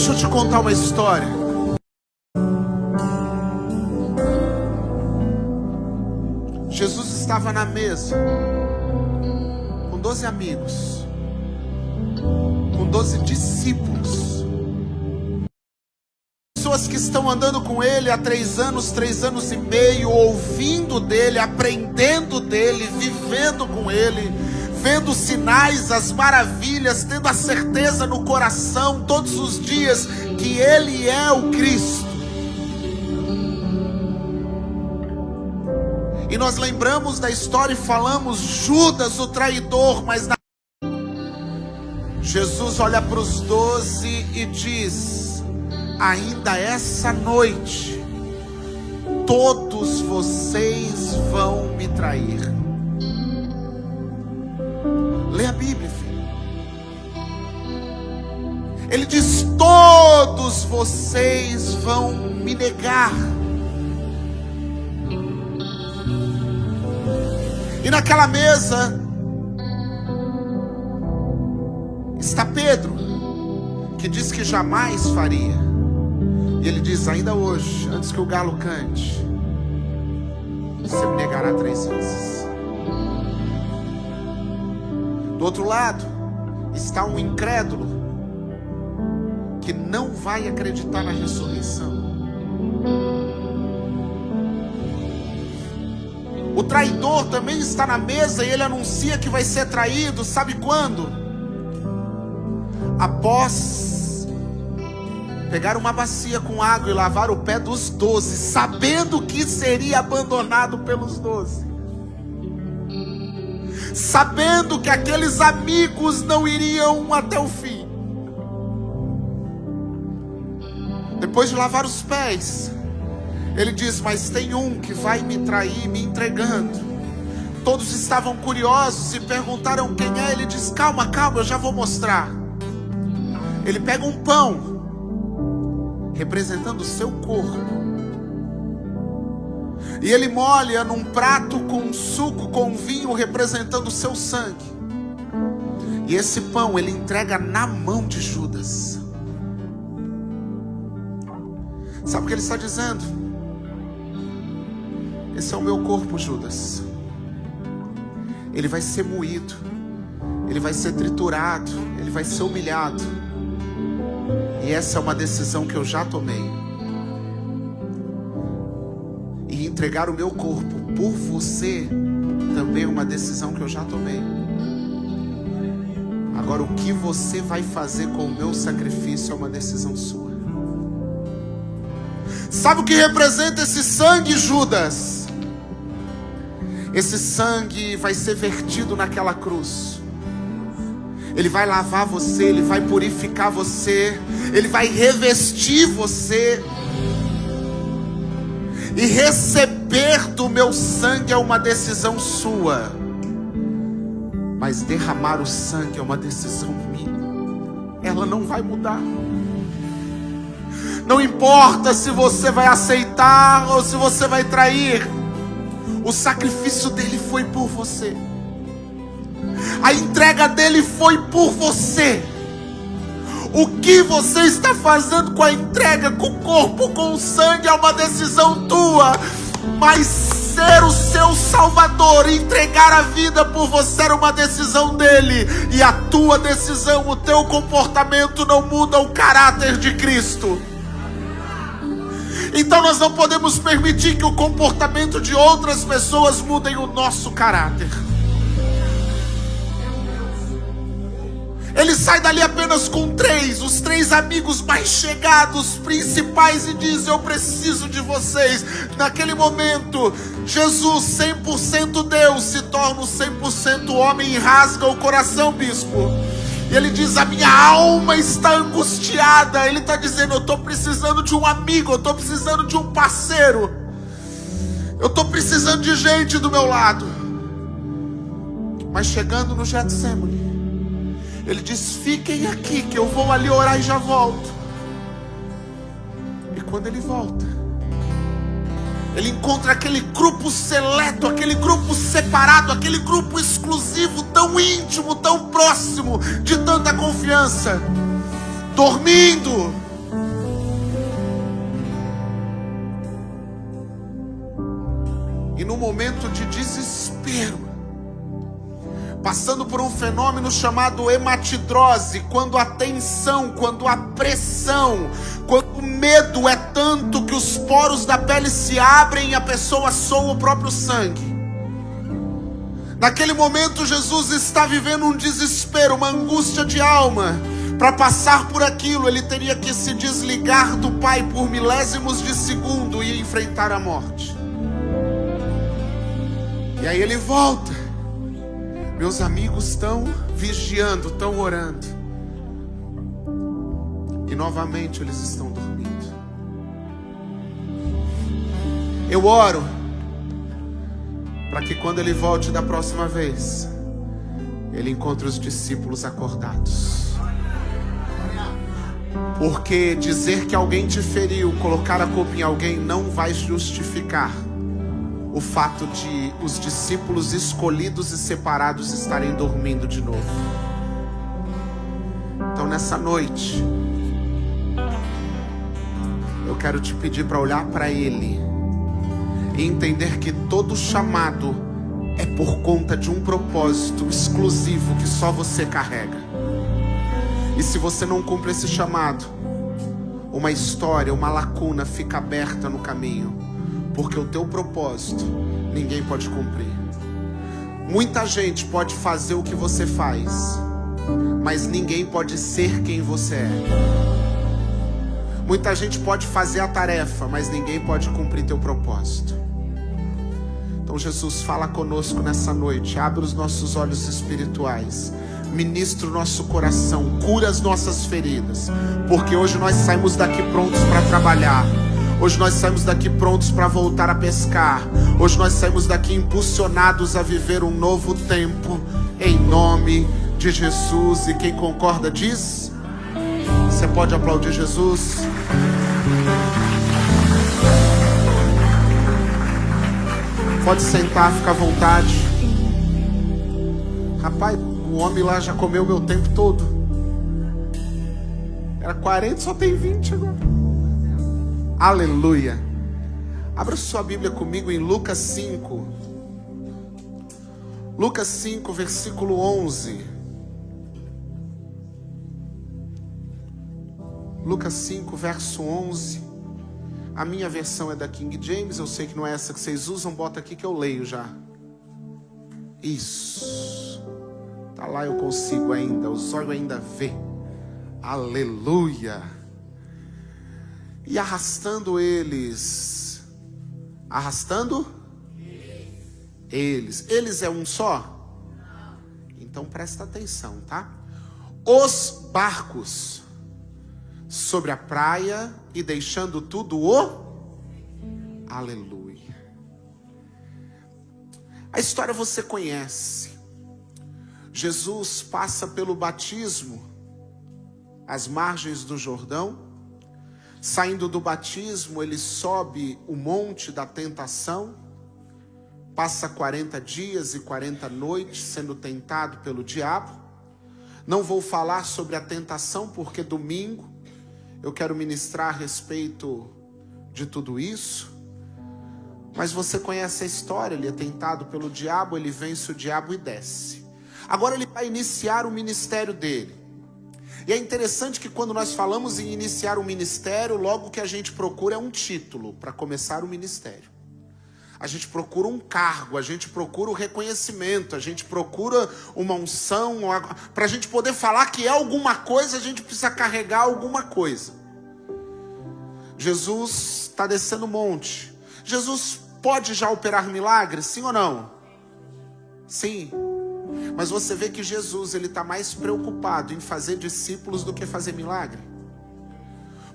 Deixa eu te contar uma história. Jesus estava na mesa com 12 amigos, com 12 discípulos, pessoas que estão andando com Ele há 3 anos e meio, ouvindo dEle, aprendendo dEle, vivendo com Ele, vendo os sinais, as maravilhas, tendo a certeza no coração todos os dias que Ele é o Cristo. E nós lembramos da história e falamos Judas o traidor, mas Jesus olha para os 12 e diz: ainda essa noite todos vocês vão me trair. Lê a Bíblia, filho. Ele diz: todos vocês vão me negar. E naquela mesa está Pedro, que diz que jamais faria. E ele diz: ainda hoje, antes que o galo cante, você me negará 3 vezes. Do outro lado está um incrédulo que não vai acreditar na ressurreição. O traidor também está na mesa e ele anuncia que vai ser traído. Sabe quando? Após pegar uma bacia com água e lavar o pé dos 12, sabendo que seria abandonado pelos 12, sabendo que aqueles amigos não iriam até o fim. Depois de lavar os pés, ele diz: mas tem um que vai me trair, me entregando. Todos estavam curiosos e perguntaram quem é. Ele diz: calma, eu já vou mostrar. Ele pega um pão, representando o seu corpo, e ele molha num prato com suco, com vinho, representando o seu sangue. E esse pão ele entrega na mão de Judas. Sabe o que ele está dizendo? Esse é o meu corpo, Judas. Ele vai ser moído, ele vai ser triturado, ele vai ser humilhado. E essa é uma decisão que eu já tomei. E entregar o meu corpo por você também é uma decisão que eu já tomei. Agora, o que você vai fazer com o meu sacrifício é uma decisão sua. Sabe o que representa esse sangue, Judas? Esse sangue vai ser vertido naquela cruz. Ele vai lavar você, ele vai purificar você, ele vai revestir você. E receber do meu sangue é uma decisão sua, mas derramar o sangue é uma decisão minha. Ela não vai mudar. Não importa se você vai aceitar ou se você vai trair, o sacrifício dele foi por você. A entrega dele foi por você. O que você está fazendo com a entrega, com o corpo, com o sangue, é uma decisão tua. Mas ser o seu salvador, entregar a vida por você, era uma decisão dele. E a tua decisão, o teu comportamento não muda o caráter de Cristo. Então nós não podemos permitir que o comportamento de outras pessoas mudem o nosso caráter. Ele sai dali apenas com 3, os 3 amigos mais chegados, principais, e diz: eu preciso de vocês. Naquele momento, Jesus, 100% Deus, se torna o 100% homem e rasga o coração, bispo. E ele diz: a minha alma está angustiada. Ele está dizendo: eu estou precisando de um amigo, eu estou precisando de um parceiro, eu estou precisando de gente do meu lado. Mas chegando no Getsemane, ele diz: fiquem aqui que eu vou ali orar e já volto. E quando ele volta, ele encontra aquele grupo seleto, aquele grupo separado, aquele grupo exclusivo, tão íntimo, tão próximo, de tanta confiança, dormindo. passando por um fenômeno chamado hematidrose, quando a tensão, quando a pressão, quando o medo é tanto que os poros da pele se abrem e a pessoa soa o próprio sangue. Naquele momento Jesus está vivendo um desespero, uma angústia de alma. Para passar por aquilo, ele teria que se desligar do Pai por milésimos de segundo e enfrentar a morte. E aí ele volta. Meus amigos estão vigiando, estão orando. E novamente eles estão dormindo. Eu oro para que quando ele volte da próxima vez, ele encontre os discípulos acordados. Porque dizer que alguém te feriu, colocar a culpa em alguém, não vai justificar o fato de os discípulos escolhidos e separados estarem dormindo de novo. Então nessa noite, eu quero te pedir para olhar para ele e entender que todo chamado é por conta de um propósito exclusivo que só você carrega. E se você não cumpre esse chamado, uma história, uma lacuna fica aberta no caminho, porque o teu propósito ninguém pode cumprir. Muita gente pode fazer o que você faz, mas ninguém pode ser quem você é. Muita gente pode fazer a tarefa, mas ninguém pode cumprir teu propósito. Então Jesus, fala conosco nessa noite, abre os nossos olhos espirituais, ministra o nosso coração, cura as nossas feridas, porque hoje nós saímos daqui prontos para trabalhar. Hoje nós saímos daqui prontos para voltar a pescar. Hoje nós saímos daqui impulsionados a viver um novo tempo, em nome de Jesus. E quem concorda diz? Você pode aplaudir Jesus? Pode sentar, fica à vontade. Rapaz, o homem lá já comeu meu tempo todo. Era 40, só tem 20 agora. Aleluia. Abra sua Bíblia comigo em Lucas 5. Lucas 5, versículo 11. Lucas 5, verso 11. A minha versão é da King James. Eu sei que não é essa que vocês usam. Bota aqui que eu leio já. Isso. Tá lá, eu consigo ainda. Os olhos ainda vê. Aleluia. E arrastando eles. Arrastando? Eles é um só? Então presta atenção, tá? Os barcos sobre a praia e deixando tudo Aleluia. A história você conhece. Jesus passa pelo batismo às margens do Jordão. Saindo do batismo, ele sobe o monte da tentação, passa 40 dias e 40 noites sendo tentado pelo diabo. Não vou falar sobre a tentação, porque domingo eu quero ministrar a respeito de tudo isso. Mas você conhece a história, ele é tentado pelo diabo, ele vence o diabo e desce. Agora ele vai iniciar o ministério dele. E é interessante que quando nós falamos em iniciar um ministério, logo que a gente procura é um título para começar o ministério. A gente procura um cargo, a gente procura o reconhecimento, a gente procura uma unção. Para a gente poder falar que é alguma coisa, a gente precisa carregar alguma coisa. Jesus está descendo o monte. Jesus pode já operar milagres, sim ou não? Sim. Mas você vê que Jesus, ele está mais preocupado em fazer discípulos do que fazer milagre.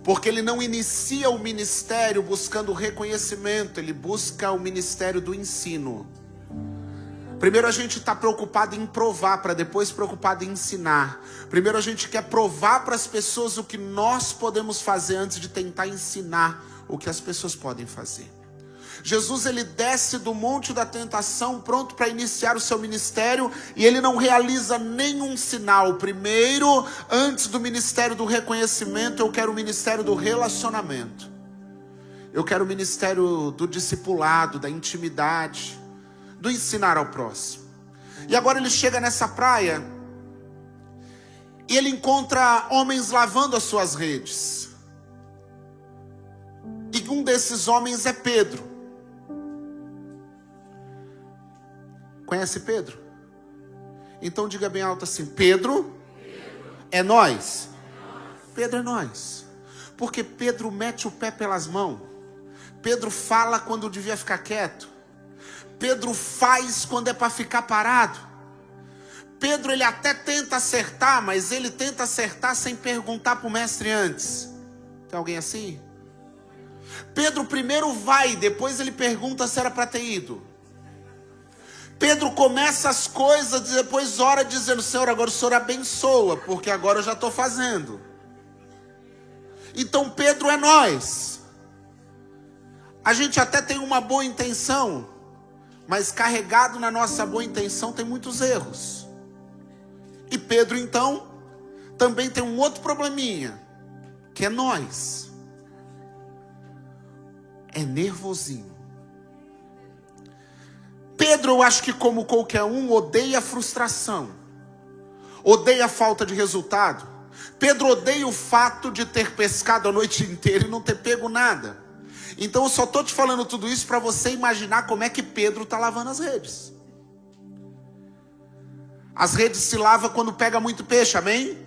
Porque ele não inicia o ministério buscando reconhecimento, ele busca o ministério do ensino. Primeiro a gente está preocupado em provar, para depois preocupado em ensinar. Primeiro a gente quer provar para as pessoas o que nós podemos fazer antes de tentar ensinar o que as pessoas podem fazer. Jesus, ele desce do monte da tentação pronto para iniciar o seu ministério e ele não realiza nenhum sinal. Primeiro, antes do ministério do reconhecimento, eu quero o ministério do relacionamento. Eu quero o ministério do discipulado, da intimidade, do ensinar ao próximo. E agora ele chega nessa praia e ele encontra homens lavando as suas redes. E um desses homens é Pedro. Conhece Pedro? Então diga bem alto assim: Pedro é nós. Pedro é nós. Porque Pedro mete o pé pelas mãos. Pedro fala quando devia ficar quieto. Pedro faz quando é para ficar parado. Pedro, ele até tenta acertar, mas ele tenta acertar sem perguntar para o mestre antes. Tem alguém assim? Pedro primeiro vai, depois ele pergunta se era para ter ido. Pedro começa as coisas, depois ora dizendo: Senhor, agora o Senhor abençoa, porque agora eu já estou fazendo. Então Pedro é nós. A gente até tem uma boa intenção, mas carregado na nossa boa intenção tem muitos erros. E Pedro então também tem um outro probleminha, que é nós. É nervosinho. Pedro, eu acho que como qualquer um, odeia a frustração, odeia a falta de resultado. Pedro odeia o fato de ter pescado a noite inteira e não ter pego nada. Então eu só estou te falando tudo isso para você imaginar como é que Pedro está lavando as redes. As redes se lavam quando pega muito peixe, amém?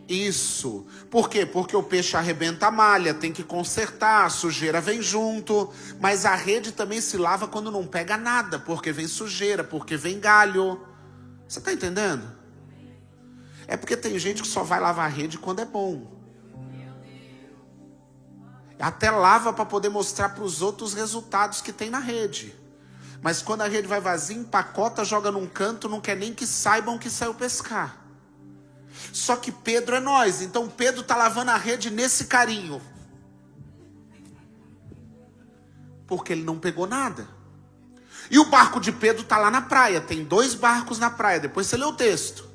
Isso. Por quê? Porque o peixe arrebenta a malha, tem que consertar, a sujeira vem junto. Mas a rede também se lava quando não pega nada, porque vem sujeira, porque vem galho. Você está entendendo? É porque tem gente que só vai lavar a rede quando é bom. Até lava para poder mostrar para os outros os resultados que tem na rede. Mas quando a rede vai vazia, empacota, joga num canto, não quer nem que saibam que saiu pescar. Só que Pedro é nós. Então Pedro está lavando a rede nesse carinho. Porque ele não pegou nada. E o barco de Pedro está lá na praia. Tem 2 barcos na praia. Depois você lê o texto.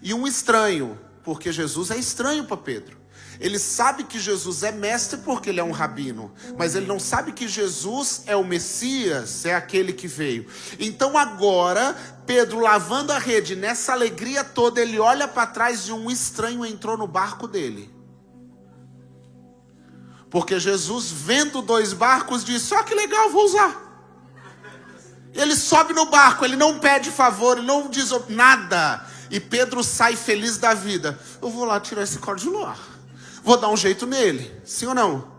E um estranho. Porque Jesus é estranho para Pedro. Ele sabe que Jesus é mestre porque ele é um rabino. Mas ele não sabe que Jesus é o Messias, é aquele que veio. Então agora, Pedro lavando a rede, nessa alegria toda, ele olha para trás e um estranho entrou no barco dele. Porque Jesus, vendo 2 barcos, disse: ó, que legal, vou usar. Ele sobe no barco, ele não pede favor, ele não diz nada. E Pedro sai feliz da vida. Eu vou lá tirar esse cordiluar. Vou dar um jeito nele. Sim ou não?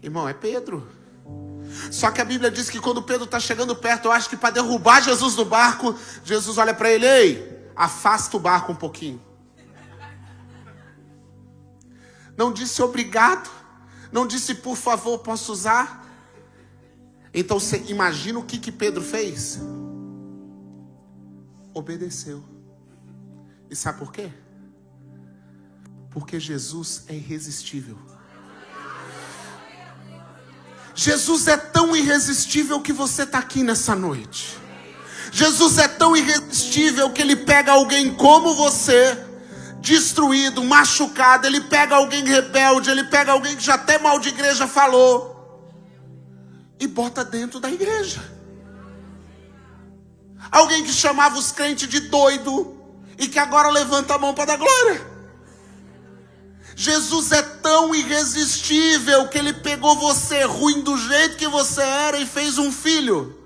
Irmão, é Pedro. Só que a Bíblia diz que quando Pedro está chegando perto, eu acho que para derrubar Jesus do barco, Jesus olha para ele: ei, afasta o barco um pouquinho. Não disse obrigado. Não disse por favor, posso usar. Então você imagina o que Pedro fez? Obedeceu. E sabe por quê? Porque Jesus é irresistível. Jesus é tão irresistível que você está aqui nessa noite. Jesus é tão irresistível que ele pega alguém como você, destruído, machucado. Ele pega alguém rebelde, ele pega alguém que já até mal de igreja falou, e bota dentro da igreja. Alguém que chamava os crentes de doido, e que agora levanta a mão para dar glória. Jesus é tão irresistível que ele pegou você ruim do jeito que você era e fez um filho.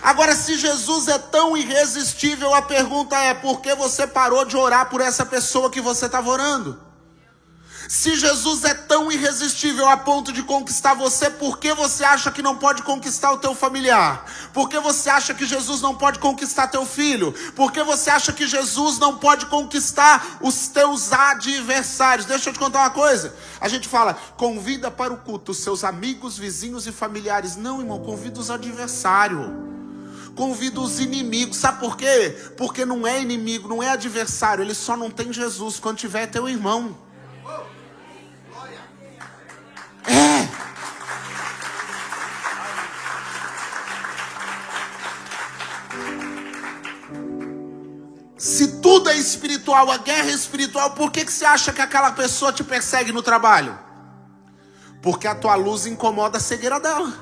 Agora, se Jesus é tão irresistível, a pergunta é: por que você parou de orar por essa pessoa que você estava orando? Se Jesus é tão irresistível a ponto de conquistar você, por que você acha que não pode conquistar o teu familiar? Por que você acha que Jesus não pode conquistar teu filho? Por que você acha que Jesus não pode conquistar os teus adversários? Deixa eu te contar uma coisa. A gente fala: convida para o culto os seus amigos, vizinhos e familiares. Não, irmão, convida os adversários. Convida os inimigos. Sabe por quê? Porque não é inimigo, não é adversário. Ele só não tem Jesus. Quando tiver, é teu irmão. É. Se tudo é espiritual, a guerra é espiritual, por que você acha que aquela pessoa te persegue no trabalho? Porque a tua luz incomoda a cegueira dela.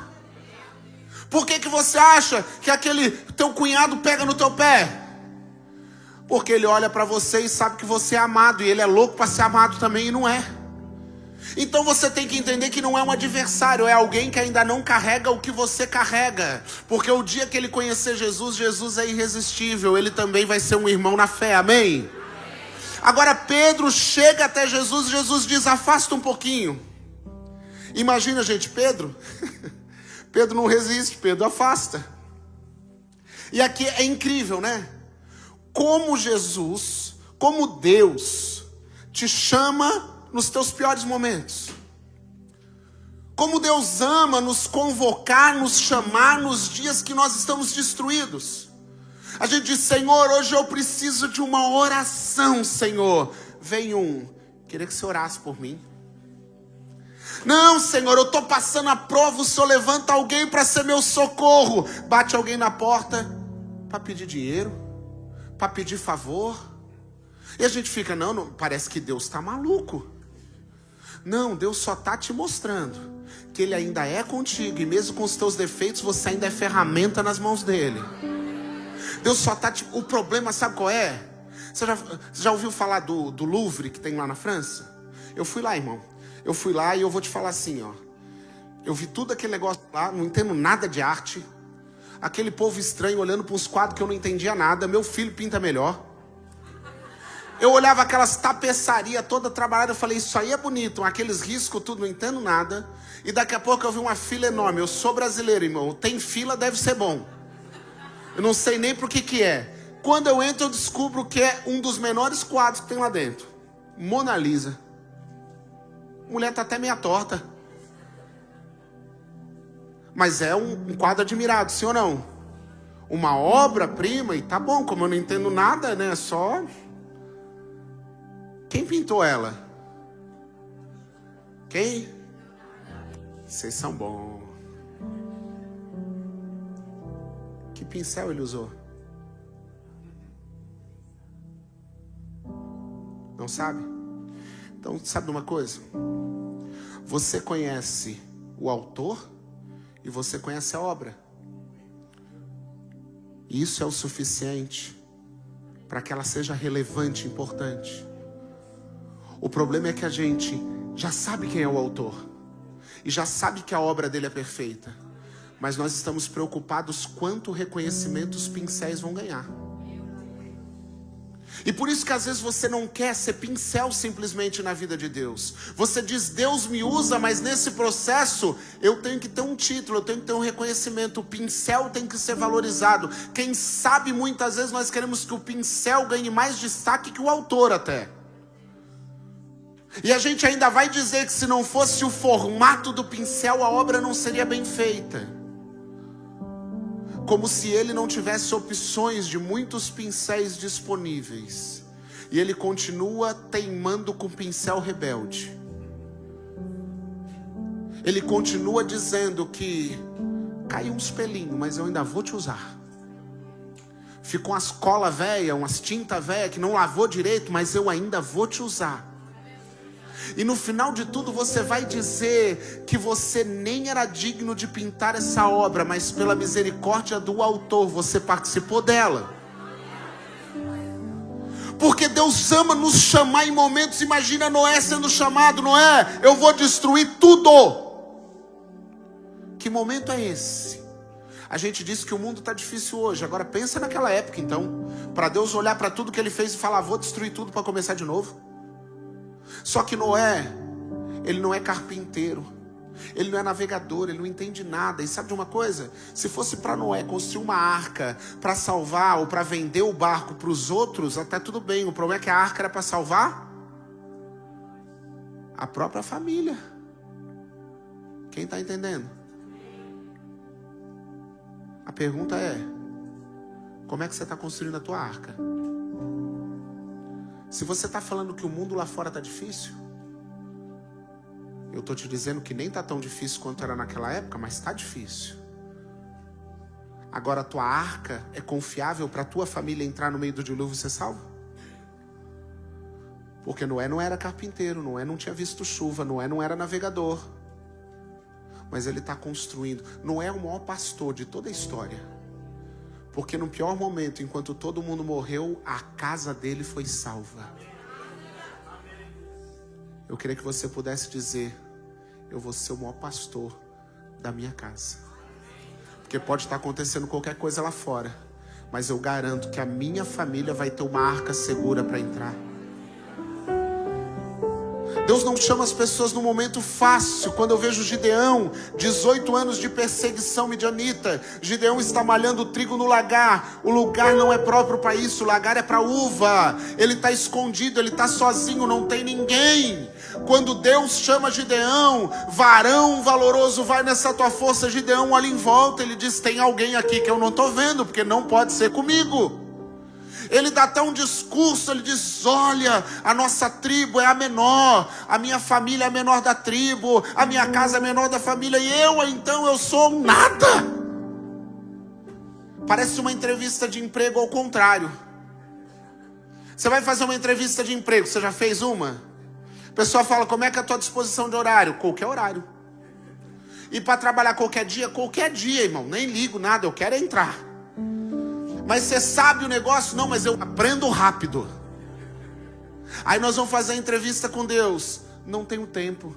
Por que você acha que aquele teu cunhado pega no teu pé? Porque ele olha para você e sabe que você é amado, e ele é louco para ser amado também e não é. Então você tem que entender que não é um adversário, é alguém que ainda não carrega o que você carrega. Porque o dia que ele conhecer Jesus, Jesus é irresistível, ele também vai ser um irmão na fé, amém? Agora Pedro chega até Jesus, Jesus diz, afasta um pouquinho. Imagina, gente, Pedro não resiste, Pedro afasta. E aqui é incrível, né? Como Jesus, como Deus te chama nos teus piores momentos. Como Deus ama nos convocar, nos chamar nos dias que nós estamos destruídos. A gente diz, Senhor, hoje eu preciso de uma oração, Senhor. Vem queria que você orasse por mim. Não, Senhor, eu estou passando a prova, o Senhor levanta alguém para ser meu socorro. Bate alguém na porta para pedir dinheiro, para pedir favor. E a gente fica, não, parece que Deus está maluco. Não, Deus só está te mostrando que Ele ainda é contigo. E mesmo com os teus defeitos, você ainda é ferramenta nas mãos dEle. Deus só está te... O problema, sabe qual é? Você já ouviu falar do Louvre que tem lá na França? Eu fui lá, irmão. Eu fui lá e eu vou te falar assim, ó. Eu vi tudo aquele negócio lá, não entendo nada de arte. Aquele povo estranho olhando para uns quadros que eu não entendia nada. Meu filho pinta melhor. Eu olhava aquelas tapeçarias toda trabalhada, eu falei, isso aí é bonito. Aqueles riscos, tudo, não entendo nada. E daqui a pouco eu vi uma fila enorme. Eu sou brasileiro, irmão. Tem fila, deve ser bom. Eu não sei nem por que é. Quando eu entro, eu descubro que é um dos menores quadros que tem lá dentro. Mona Lisa. A mulher tá até meia torta. Mas é um quadro admirado, sim ou não? Uma obra-prima, e tá bom, como eu não entendo nada, né? Só... Quem pintou ela? Quem? Vocês são bons. Que pincel ele usou? Não sabe? Então, sabe de uma coisa? Você conhece o autor e você conhece a obra. Isso é o suficiente para que ela seja relevante, importante. O problema é que a gente já sabe quem é o autor e já sabe que a obra dele é perfeita, mas nós estamos preocupados quanto reconhecimento os pincéis vão ganhar. E por isso que às vezes você não quer ser pincel simplesmente na vida de Deus. Você diz, Deus me usa, mas nesse processo eu tenho que ter um título, eu tenho que ter um reconhecimento. O pincel tem que ser valorizado. Quem sabe muitas vezes nós queremos que o pincel ganhe mais destaque que o autor até. E a gente ainda vai dizer que se não fosse o formato do pincel, a obra não seria bem feita. Como se ele não tivesse opções de muitos pincéis disponíveis. E ele continua teimando com o pincel rebelde. Ele continua dizendo que caiu uns pelinhos, mas eu ainda vou te usar. Ficou umas cola velha, umas tinta velha que não lavou direito, mas eu ainda vou te usar. E no final de tudo você vai dizer que você nem era digno de pintar essa obra, mas pela misericórdia do autor você participou dela. Porque Deus ama nos chamar em momentos. Imagina Noé sendo chamado, Noé, eu vou destruir tudo. Que momento é esse? A gente diz que o mundo está difícil hoje. Agora pensa naquela época então, para Deus olhar para tudo que ele fez e falar, vou destruir tudo para começar de novo. Só que Noé, ele não é carpinteiro, ele não é navegador, ele não entende nada. E sabe de uma coisa? Se fosse para Noé construir uma arca para salvar ou para vender o barco para os outros, até tudo bem. O problema é que a arca era para salvar a própria família. Quem está entendendo? A pergunta é, como é que você está construindo a tua arca? Se você está falando que o mundo lá fora está difícil, eu estou te dizendo que nem está tão difícil quanto era naquela época, mas está difícil. Agora a tua arca é confiável para a tua família entrar no meio do dilúvio e ser salvo? Porque Noé não era carpinteiro, Noé não tinha visto chuva, Noé não era navegador. mas ele está construindo. Não é o maior pastor de toda a história, porque no pior momento, enquanto todo mundo morreu, a casa dele foi salva. Eu queria que você pudesse dizer: eu vou ser o maior pastor da minha casa. Porque pode estar acontecendo qualquer coisa lá fora, mas eu garanto que a minha família vai ter uma arca segura para entrar. Deus não chama as pessoas no momento fácil. Quando eu vejo Gideão, 18 anos de perseguição midianita, Gideão está malhando trigo no lagar. O lugar não é próprio para isso, o lagar é para uva. Ele está escondido, ele está sozinho, não tem ninguém. Quando Deus chama Gideão: varão valoroso, vai nessa tua força. Gideão olha em volta, ele diz: tem alguém aqui que eu não estou vendo, porque não pode ser comigo. Ele dá até um discurso, ele diz: olha, a nossa tribo é a menor, a minha família é a menor da tribo, a minha casa é a menor da família, e eu sou um nada. Parece uma entrevista de emprego ao contrário. Você vai fazer uma entrevista de emprego, você já fez uma? A pessoa fala: como é que é a tua disposição de horário? Qualquer horário. E para trabalhar qualquer dia, irmão, nem ligo nada, eu quero entrar. Mas você sabe o negócio? Não, mas eu aprendo rápido. Aí nós vamos fazer a entrevista com Deus. Não tenho tempo.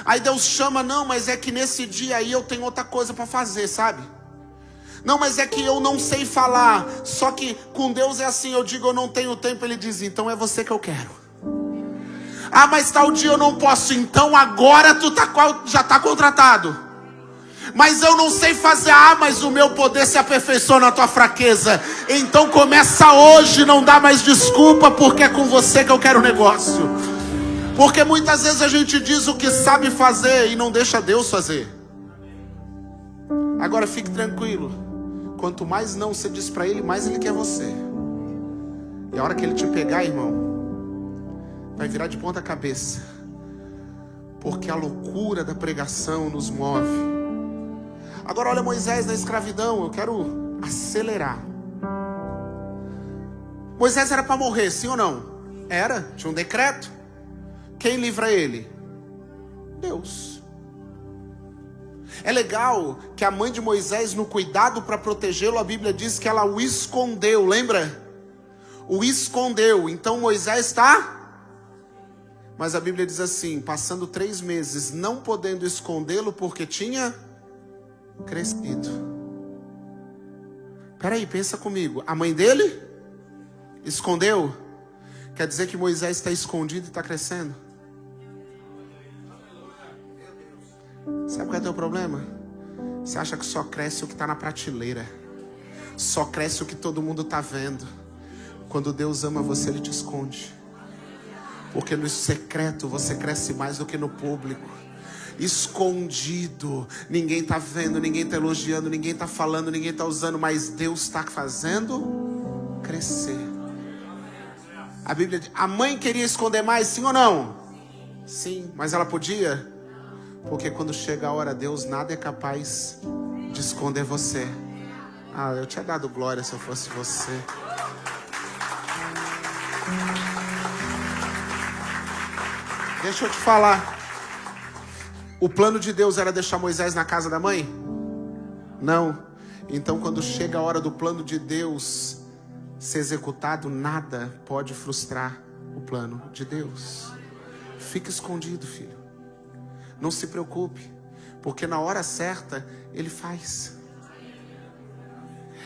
Aí Deus chama: não, mas é que nesse dia aí eu tenho outra coisa para fazer, sabe? Não, mas é que eu não sei falar. Só que com Deus é assim, eu digo: eu não tenho tempo. Ele diz: então é você que eu quero. Ah, mas tal dia eu não posso. Então agora tu já está contratado. Mas eu não sei fazer. Ah, mas o meu poder se aperfeiçoa na tua fraqueza. Então começa hoje, não dá mais desculpa, porque é com você que eu quero o negócio. Porque muitas vezes a gente diz o que sabe fazer e não deixa Deus fazer. Agora fique tranquilo, quanto mais não você diz para Ele, mais Ele quer você. E a hora que Ele te pegar, irmão, vai virar de ponta cabeça. Porque a loucura da pregação nos move. Agora olha Moisés na escravidão, eu quero acelerar. Moisés era para morrer, sim ou não? Era, tinha um decreto. Quem livra ele? Deus. É legal que a mãe de Moisés, no cuidado para protegê-lo, a Bíblia diz que ela o escondeu, lembra? O escondeu, então Moisés está... Mas a Bíblia diz assim: passando 3 meses, não podendo escondê-lo porque tinha... crescido. Peraí, pensa comigo. A mãe dele escondeu. Quer dizer que Moisés está escondido e está crescendo? Sabe qual é o teu problema? Você acha que só cresce o que está na prateleira. Só cresce o que todo mundo está vendo. Quando Deus ama você, Ele te esconde. Porque no secreto você cresce mais do que no público. Escondido, ninguém está vendo, ninguém está elogiando, ninguém está falando, ninguém está usando, mas Deus está fazendo crescer. A Bíblia diz: a mãe queria esconder mais, sim ou não? Sim, mas ela podia? Porque quando chega a hora, Deus nada é capaz de esconder você. Ah, eu tinha dado glória se eu fosse você. Deixa eu te falar. O plano de Deus era deixar Moisés na casa da mãe? Não. Então quando chega a hora do plano de Deus ser executado, nada pode frustrar o plano de Deus. Fique escondido, filho. Não se preocupe, porque na hora certa Ele faz.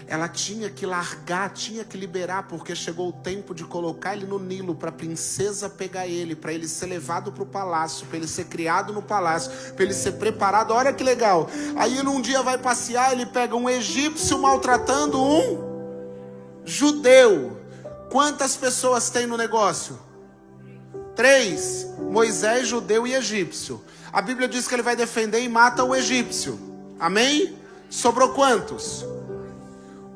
Ela tinha que largar, tinha que liberar, porque chegou o tempo de colocar ele no Nilo, para a princesa pegar ele, para ele ser levado para o palácio, para ele ser criado no palácio, para ele ser preparado. Olha que legal. Aí ele um dia vai passear, ele pega um egípcio maltratando um judeu. Quantas pessoas tem no negócio? 3, Moisés, judeu e egípcio. A Bíblia diz que ele vai defender e mata o egípcio. Amém? Sobrou quantos?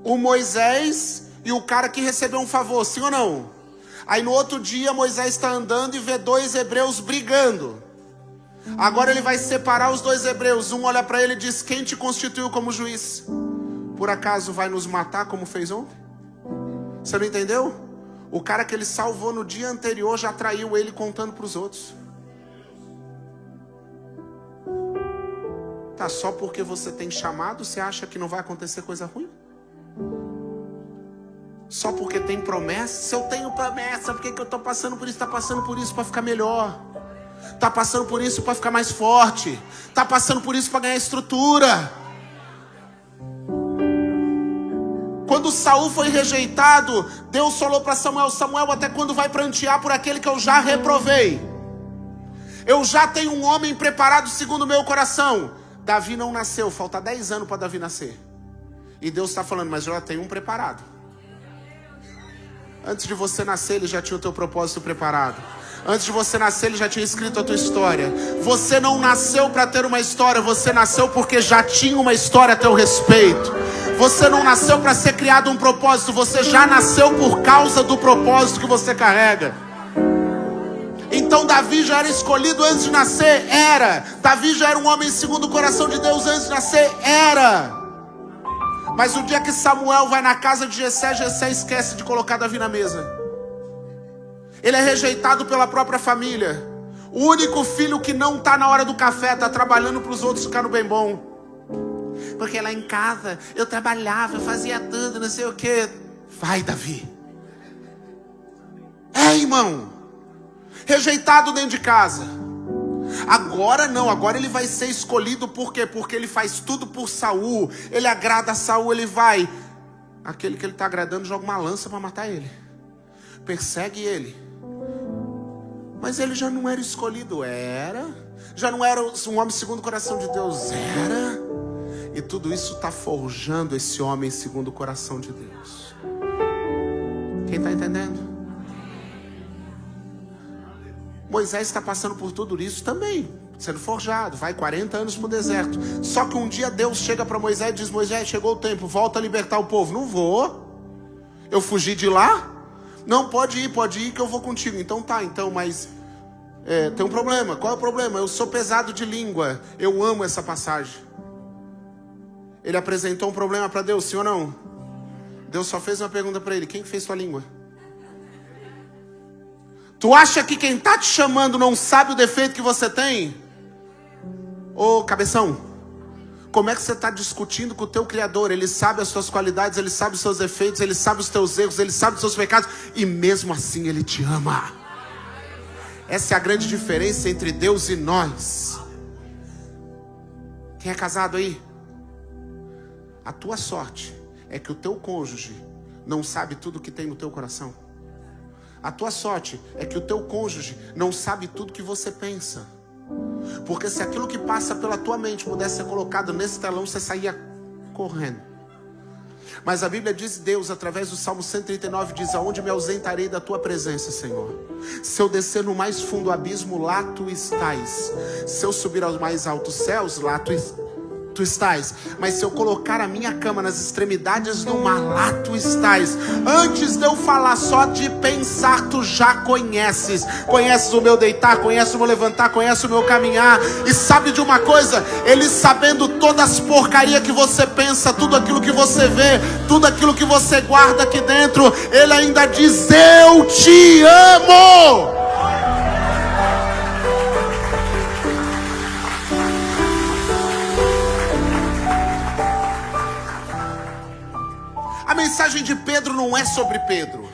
O Moisés e o cara que recebeu um favor, sim ou não? Aí no outro dia Moisés está andando e vê 2 hebreus brigando. Agora ele vai separar os 2 hebreus. Um olha para ele e diz: quem te constituiu como juiz? Por acaso vai nos matar como fez ontem? Você não entendeu? O cara que ele salvou no dia anterior já traiu ele contando para os outros. Tá, só porque você tem chamado, você acha que não vai acontecer coisa ruim? Só porque tem promessa? Se eu tenho promessa, por que eu estou passando por isso? Está passando por isso para ficar melhor. Está passando por isso para ficar mais forte. Está passando por isso para ganhar estrutura. Quando Saul foi rejeitado, Deus falou para Samuel: Samuel, até quando vai prantear por aquele que eu já reprovei? Eu já tenho um homem preparado segundo o meu coração. Davi não nasceu, falta 10 anos para Davi nascer. E Deus está falando: mas eu já tenho um preparado. Antes de você nascer, ele já tinha o teu propósito preparado. Antes de você nascer, ele já tinha escrito a tua história. Você não nasceu para ter uma história, você nasceu porque já tinha uma história a teu respeito. Você não nasceu para ser criado um propósito, você já nasceu por causa do propósito que você carrega. Então Davi já era escolhido antes de nascer? Era. Davi já era um homem segundo o coração de Deus antes de nascer? Era. Mas o dia que Samuel vai na casa de Jessé, Jessé esquece de colocar Davi na mesa. Ele é rejeitado pela própria família. O único filho que não está na hora do café, está trabalhando para os outros ficar no bem bom. Porque lá em casa eu trabalhava, eu fazia tudo, não sei o que. Vai, Davi. Irmão. Rejeitado dentro de casa. Agora não, agora ele vai ser escolhido por quê? Porque ele faz tudo por Saul. Ele agrada a Saul, ele vai. Aquele que ele está agradando joga uma lança para matar ele. Persegue ele. Mas ele já não era escolhido, era. Já não era um homem segundo o coração de Deus, era. E tudo isso está forjando esse homem segundo o coração de Deus. Quem está entendendo? Moisés está passando por tudo isso também, sendo forjado, vai 40 anos para o deserto. Só que um dia Deus chega para Moisés e diz: Moisés, chegou o tempo, volta a libertar o povo. Não vou, eu fugi de lá. Não, pode ir que eu vou contigo. Então tá, mas tem um problema. Qual é o problema? Eu sou pesado de língua, eu amo essa passagem. Ele apresentou um problema para Deus, sim ou não? Deus só fez uma pergunta para ele: quem fez sua língua? Tu acha que quem está te chamando não sabe o defeito que você tem? Ô cabeção, como é que você está discutindo com o teu Criador? Ele sabe as suas qualidades, ele sabe os seus defeitos, ele sabe os teus erros, ele sabe os seus pecados, e mesmo assim ele te ama. Essa é a grande diferença entre Deus e nós. Quem é casado aí? A tua sorte é que o teu cônjuge não sabe tudo que tem no teu coração. A tua sorte é que o teu cônjuge não sabe tudo que você pensa. Porque se aquilo que passa pela tua mente pudesse ser colocado nesse telão, você saía correndo. Mas a Bíblia diz, Deus, através do Salmo 139, diz: aonde me ausentarei da tua presença, Senhor? Se eu descer no mais fundo abismo, lá tu estás. Se eu subir aos mais altos céus, lá tu estás. Mas se eu colocar a minha cama nas extremidades do mar, lá tu estás. Antes de eu falar, só de pensar, tu já conheces. Conheces o meu deitar, conheces o meu levantar, conheces o meu caminhar. E sabe de uma coisa? Ele, sabendo todas as porcarias que você pensa, tudo aquilo que você vê, tudo aquilo que você guarda aqui dentro, ele ainda diz: eu te amo. A mensagem de Pedro não é sobre Pedro.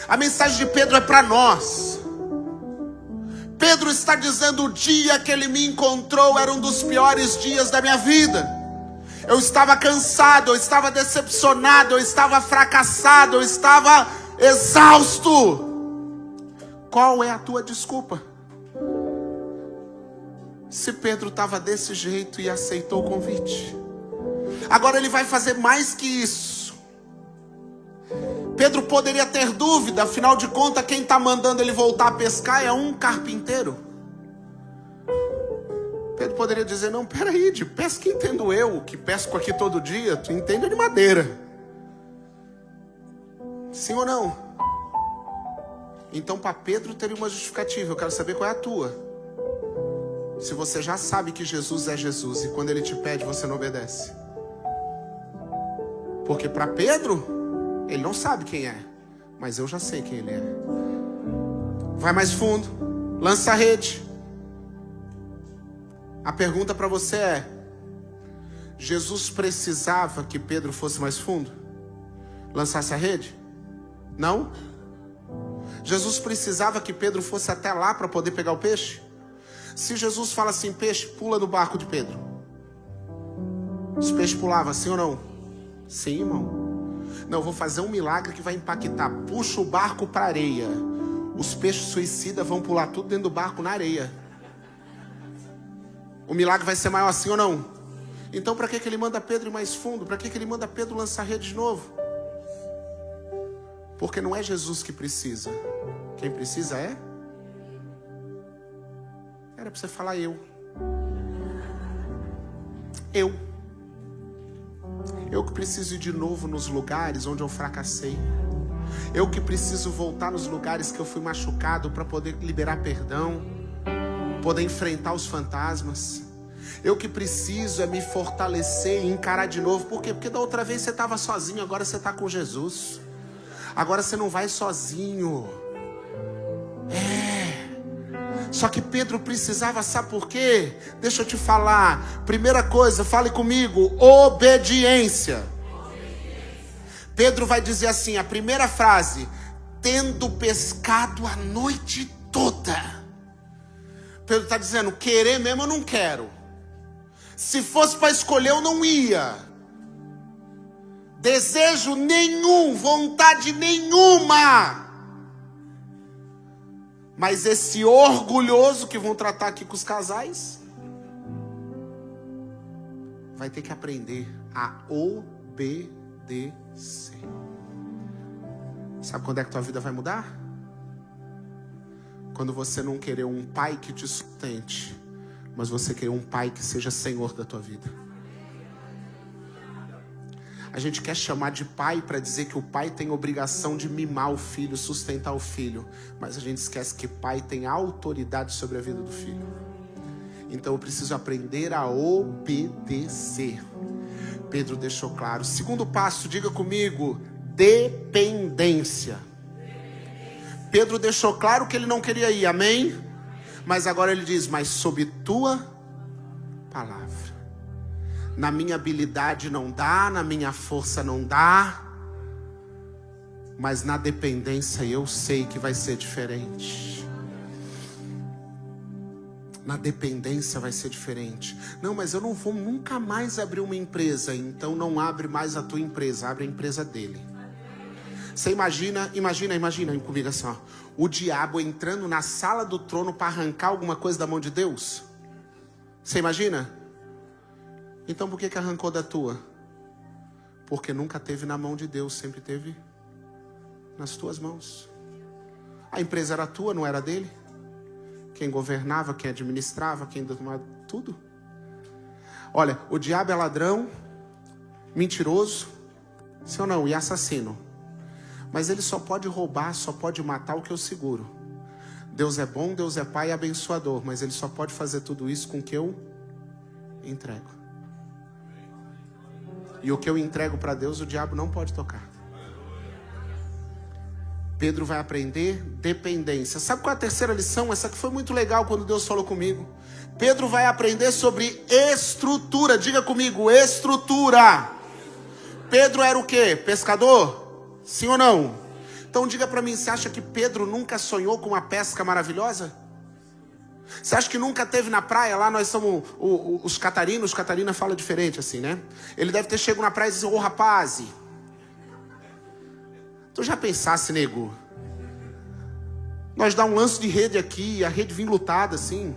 A mensagem de Pedro é para nós. Pedro está dizendo: o dia que ele me encontrou era um dos piores dias da minha vida. Eu estava cansado, eu estava decepcionado, eu estava fracassado, eu estava exausto. Qual é a tua desculpa? Se Pedro estava desse jeito e aceitou o convite, agora ele vai fazer mais que isso. Pedro poderia ter dúvida, afinal de contas, quem está mandando ele voltar a pescar é um carpinteiro. Pedro poderia dizer: não, peraí, de pesca entendo eu, que pesco aqui todo dia, tu entende de madeira. Sim ou não? Então para Pedro teria uma justificativa, eu quero saber qual é a tua. Se você já sabe que Jesus é Jesus, e quando ele te pede você não obedece. Porque para Pedro, ele não sabe quem é, mas eu já sei quem ele é. Vai mais fundo, lança a rede. A pergunta para você é: Jesus precisava que Pedro fosse mais fundo? Lançasse a rede? Não? Jesus precisava que Pedro fosse até lá para poder pegar o peixe? Se Jesus fala assim, peixe, pula no barco de Pedro, os peixes pulavam, sim ou não? Sim, irmão. Não, eu vou fazer um milagre que vai impactar. Puxa o barco para a areia. Os peixes suicidas vão pular tudo dentro do barco na areia. O milagre vai ser maior, sim ou não? Então para que ele manda Pedro ir mais fundo? Para que ele manda Pedro lançar a rede de novo? Porque não é Jesus que precisa. Quem precisa é? Era para você falar eu. Eu que preciso ir de novo nos lugares onde eu fracassei. Eu que preciso voltar nos lugares que eu fui machucado para poder liberar perdão, poder enfrentar os fantasmas. Eu que preciso é me fortalecer e encarar de novo. Por quê? Porque da outra vez você estava sozinho, agora você está com Jesus. Agora você não vai sozinho. Só que Pedro precisava, sabe por quê? Deixa eu te falar. Primeira coisa, fale comigo, obediência. Pedro vai dizer assim, a primeira frase, tendo pescado a noite toda. Pedro está dizendo, querer mesmo eu não quero. Se fosse para escolher eu não ia. Desejo nenhum, vontade nenhuma. Mas esse orgulhoso que vão tratar aqui com os casais, vai ter que aprender a obedecer. Sabe quando é que tua vida vai mudar? Quando você não querer um pai que te sustente, mas você querer um pai que seja senhor da tua vida. A gente quer chamar de pai para dizer que o pai tem obrigação de mimar o filho, sustentar o filho. Mas a gente esquece que pai tem autoridade sobre a vida do filho. Então eu preciso aprender a obedecer. Pedro deixou claro. Segundo passo, diga comigo, dependência. Pedro deixou claro que ele não queria ir, amém? Mas agora ele diz, mas sob tua palavra. Na minha habilidade não dá, na minha força não dá, mas na dependência eu sei que vai ser diferente. Na dependência vai ser diferente. Não, mas eu não vou nunca mais abrir uma empresa. Então não abre mais a tua empresa, abre a empresa dele. Você imagina comigo assim, ó, o diabo entrando na sala do trono para arrancar alguma coisa da mão de Deus? Você imagina? Então por que arrancou da tua? Porque nunca teve na mão de Deus, sempre teve nas tuas mãos. A empresa era tua, não era dele? Quem governava, quem administrava, quem tomava tudo. Olha, o diabo é ladrão, mentiroso, sim ou não? E assassino. Mas ele só pode roubar, só pode matar o que eu seguro. Deus é bom, Deus é pai e abençoador, mas ele só pode fazer tudo isso com o que eu entrego. E o que eu entrego para Deus, o diabo não pode tocar. Pedro vai aprender dependência. Sabe qual é a terceira lição? Essa aqui foi muito legal quando Deus falou comigo. Pedro vai aprender sobre estrutura. Diga comigo, estrutura. Pedro era o quê? Pescador? Sim ou não? Então diga para mim, você acha que Pedro nunca sonhou com uma pesca maravilhosa? Você acha que nunca teve na praia? Lá nós somos os catarinos. Os Catarina fala diferente assim, né? Ele deve ter chegado na praia e disse, ô rapaz, tu já pensasse, nego? Nós dá um lance de rede aqui, a rede vem lutada assim.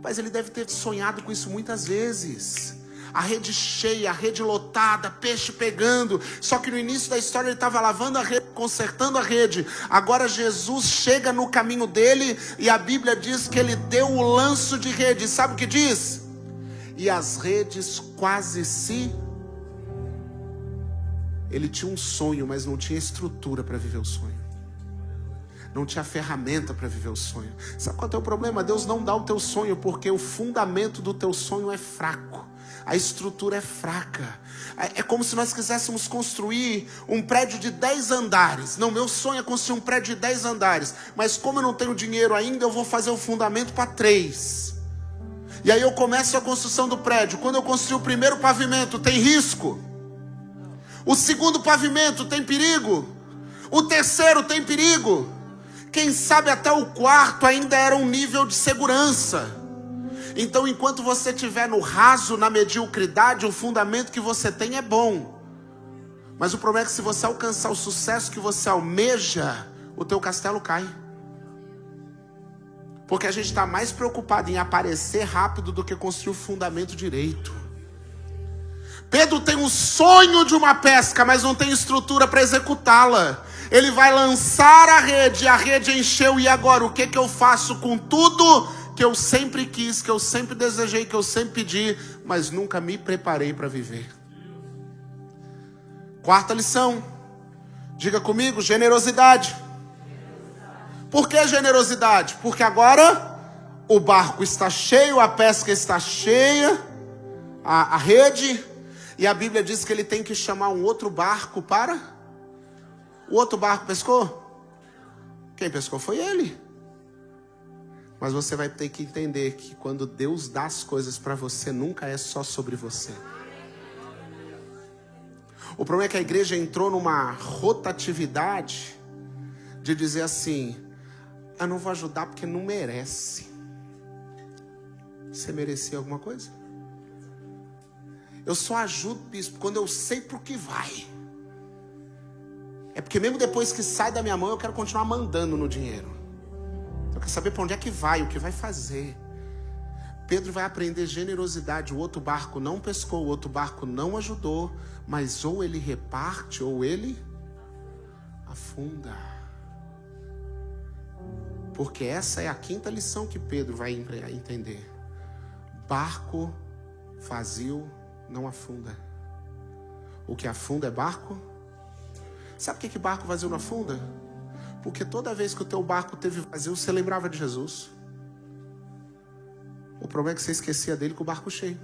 Mas ele deve ter sonhado com isso muitas vezes. A rede cheia, a rede lotada, peixe pegando. Só que no início da história ele estava lavando a rede, consertando a rede. Agora Jesus chega no caminho dele e a Bíblia diz que ele deu o lanço de rede. Sabe o que diz? E as redes quase se... Ele tinha um sonho, mas não tinha estrutura para viver o sonho. Não tinha ferramenta para viver o sonho. Sabe qual é o problema? Deus não dá o teu sonho porque o fundamento do teu sonho é fraco. A estrutura é fraca. É como se nós quiséssemos construir um prédio de 10 andares. Não, meu sonho é construir um prédio de 10 andares. Mas como eu não tenho dinheiro ainda, eu vou fazer o fundamento para 3. E aí eu começo a construção do prédio. Quando eu construí o primeiro pavimento, tem risco. O segundo pavimento tem perigo. O terceiro tem perigo. Quem sabe até o quarto ainda era um nível de segurança. Então, enquanto você estiver no raso, na mediocridade, o fundamento que você tem é bom. Mas o problema é que se você alcançar o sucesso que você almeja, o teu castelo cai. Porque a gente está mais preocupado em aparecer rápido do que construir o fundamento direito. Pedro tem um sonho de uma pesca, mas não tem estrutura para executá-la. Ele vai lançar a rede encheu, e agora o que eu faço com tudo que eu sempre quis, que eu sempre desejei, que eu sempre pedi, mas nunca me preparei para viver? Quarta lição, diga comigo: generosidade. Por que generosidade? Porque agora o barco está cheio, a pesca está cheia, a rede, e a Bíblia diz que ele tem que chamar um outro barco para... O outro barco pescou? Quem pescou foi ele. Mas você vai ter que entender que quando Deus dá as coisas para você, nunca é só sobre você. O problema é que a igreja entrou numa rotatividade de dizer assim: eu não vou ajudar porque não merece. Você merecia alguma coisa? Eu só ajudo, bispo, quando eu sei pro que vai. É porque mesmo depois que sai da minha mão, eu quero continuar mandando no dinheiro. Eu quero saber para onde é que vai, o que vai fazer. Pedro vai aprender generosidade. O outro barco não pescou, o outro barco não ajudou, mas ou ele reparte ou ele afunda. Porque essa é a quinta lição que Pedro vai entender. Barco vazio não afunda. O que afunda é barco. Sabe por que barco vazio não afunda? Porque toda vez que o teu barco teve vazio, você lembrava de Jesus. O problema é que você esquecia dele com o barco cheio.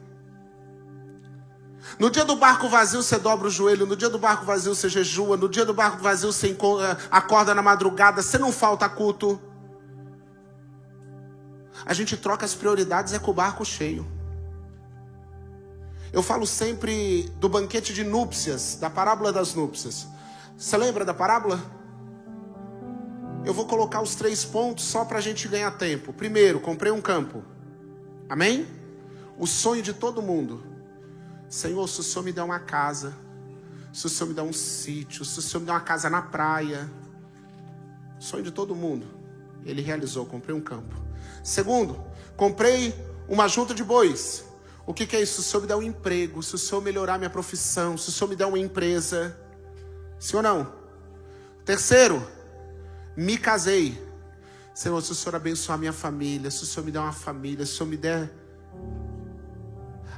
No dia do barco vazio você dobra o joelho, no dia do barco vazio você jejua, no dia do barco vazio você acorda na madrugada, você não falta culto. A gente troca as prioridades com o barco cheio. Eu falo sempre do banquete de núpcias, da parábola das núpcias. Você lembra da parábola? Eu vou colocar os 3 pontos só para a gente ganhar tempo. Primeiro, comprei um campo. Amém? O sonho de todo mundo. Senhor, se o Senhor me der uma casa, se o Senhor me der um sítio, se o Senhor me der uma casa na praia. Sonho de todo mundo. Ele realizou, comprei um campo. Segundo, comprei uma junta de bois. O que é isso? Se o Senhor me der um emprego, se o Senhor melhorar minha profissão, se o Senhor me der uma empresa. Sim ou não? Terceiro, me casei. Senhor, se o Senhor abençoar minha família, se o Senhor me der uma família, se o Senhor me der...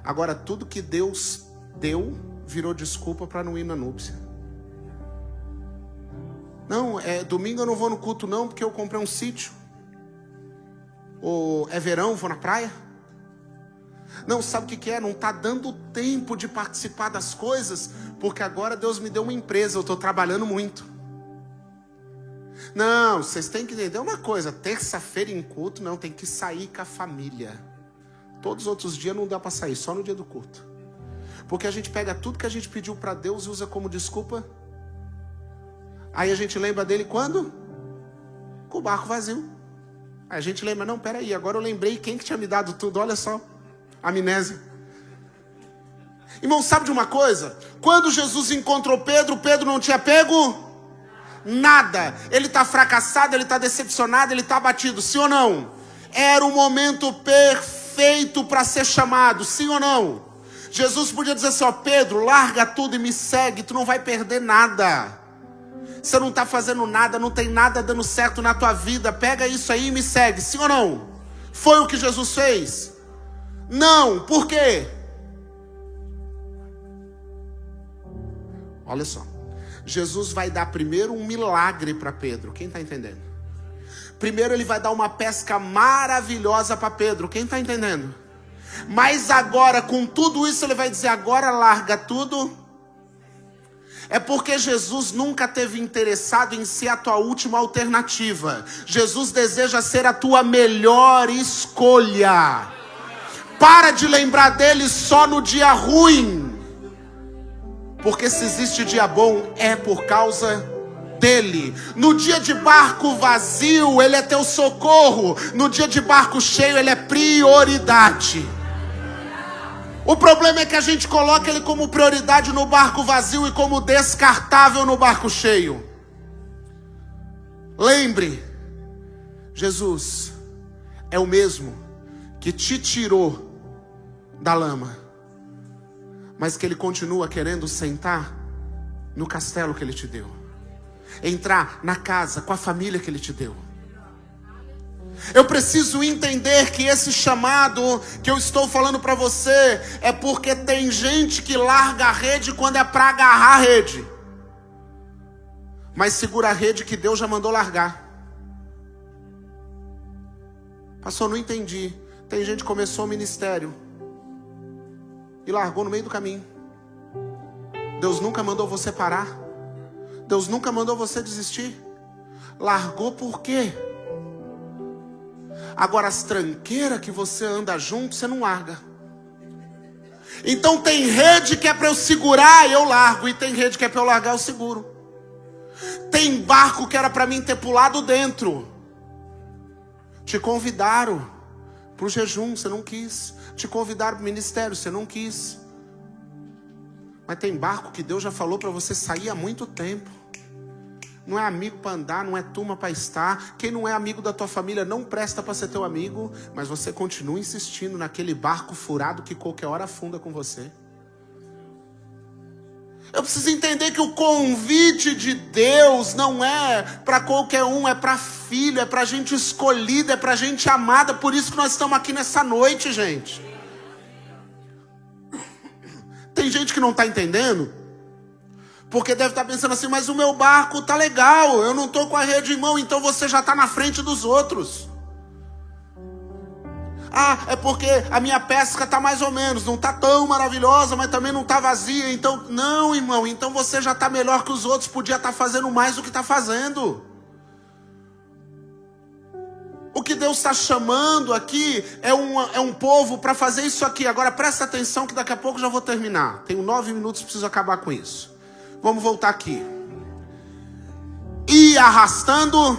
Agora, tudo que Deus deu virou desculpa para não ir na núpcia. Não, domingo eu não vou no culto não, porque eu comprei um sítio. Ou é verão, vou na praia. Não, sabe o que é? Não está dando tempo de participar das coisas, porque agora Deus me deu uma empresa, eu estou trabalhando muito. Não, vocês têm que entender uma coisa, terça-feira em culto, não, tem que sair com a família. Todos os outros dias não dá para sair, só no dia do culto. Porque a gente pega tudo que a gente pediu para Deus e usa como desculpa. Aí a gente lembra dele quando? Com o barco vazio. Aí a gente lembra, não, peraí, agora eu lembrei quem que tinha me dado tudo, olha só. Amnésia. Irmão, sabe de uma coisa? Quando Jesus encontrou Pedro, Pedro não tinha pego nada. Ele está fracassado, ele está decepcionado, ele está abatido, sim ou não? Era o momento perfeito para ser chamado, sim ou não? Jesus podia dizer assim, ó, Pedro, larga tudo e me segue, tu não vai perder nada. Você não está fazendo nada, não tem nada dando certo na tua vida, pega isso aí e me segue, sim ou não? Foi o que Jesus fez? Não, por quê? Olha só, Jesus vai dar primeiro um milagre para Pedro, quem está entendendo? Primeiro ele vai dar uma pesca maravilhosa para Pedro, quem está entendendo? Mas agora, com tudo isso, ele vai dizer, agora larga tudo. É porque Jesus nunca teve interessado em ser a tua última alternativa. Jesus deseja ser a tua melhor escolha. Para de lembrar dele só no dia ruim. Porque se existe dia bom, é por causa dele. No dia de barco vazio, ele é teu socorro. No dia de barco cheio, ele é prioridade. O problema é que a gente coloca ele como prioridade no barco vazio e como descartável no barco cheio. Lembre, Jesus é o mesmo que te tirou da lama, mas que ele continua querendo sentar no castelo que ele te deu, entrar na casa com a família que ele te deu. Eu preciso entender que esse chamado que eu estou falando para você é porque tem gente que larga a rede quando é para agarrar a rede, mas segura a rede que Deus já mandou largar. Pastor, não entendi. Tem gente que começou o ministério e largou no meio do caminho. Deus nunca mandou você parar. Deus nunca mandou você desistir. Largou por quê? Agora as tranqueiras que você anda junto, você não larga. Então tem rede que é para eu segurar, eu largo. E tem rede que é para eu largar, eu seguro. Tem barco que era para mim ter pulado dentro. Te convidaram para o jejum, você não quis. Te convidaram para o ministério, você não quis. Mas tem barco que Deus já falou para você sair há muito tempo. Não é amigo para andar, não é turma para estar. Quem não é amigo da tua família não presta para ser teu amigo. Mas você continua insistindo naquele barco furado que qualquer hora afunda com você. Eu preciso entender que o convite de Deus não é para qualquer um, é para filho, é para gente escolhida, é para gente amada. Por isso que nós estamos aqui nessa noite, gente. Tem gente que não está entendendo, porque deve estar pensando assim, mas o meu barco tá legal, eu não estou com a rede em mão, então você já está na frente dos outros. Ah, é porque a minha pesca está mais ou menos, não está tão maravilhosa, mas também não está vazia. Então, não, irmão, então você já está melhor que os outros, podia estar fazendo mais do que está fazendo. O que Deus está chamando aqui é um povo para fazer isso aqui. Agora presta atenção que daqui a pouco já vou terminar. Tenho 9 minutos, preciso acabar com isso. Vamos voltar aqui. E arrastando.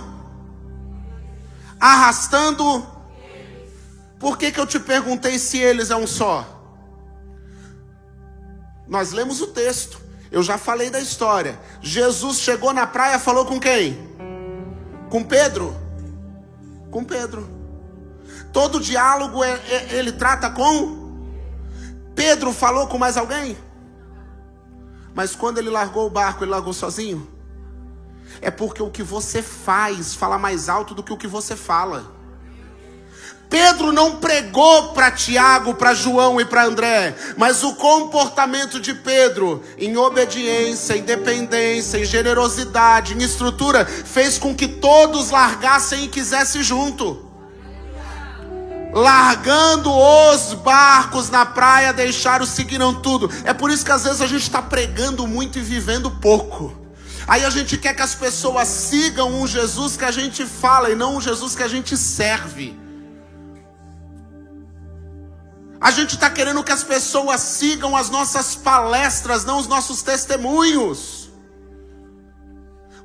Por que eu te perguntei se eles é um só? Nós lemos o texto. Eu já falei da história. Jesus chegou na praia, falou com quem? Com Pedro. Com Pedro. Todo diálogo ele trata com Pedro. Falou com mais alguém? Mas quando ele largou o barco, ele largou sozinho? É porque o que você faz fala mais alto do que o que você fala. Pedro não pregou para Tiago, para João e para André, mas o comportamento de Pedro, em obediência, em dependência, em generosidade, em estrutura, fez com que todos largassem e quisessem junto. Largando os barcos na praia, deixaram, seguiram tudo. É por isso que às vezes a gente está pregando muito e vivendo pouco. Aí a gente quer que as pessoas sigam um Jesus que a gente fala e não um Jesus que a gente serve. A gente está querendo que as pessoas sigam as nossas palestras, não os nossos testemunhos.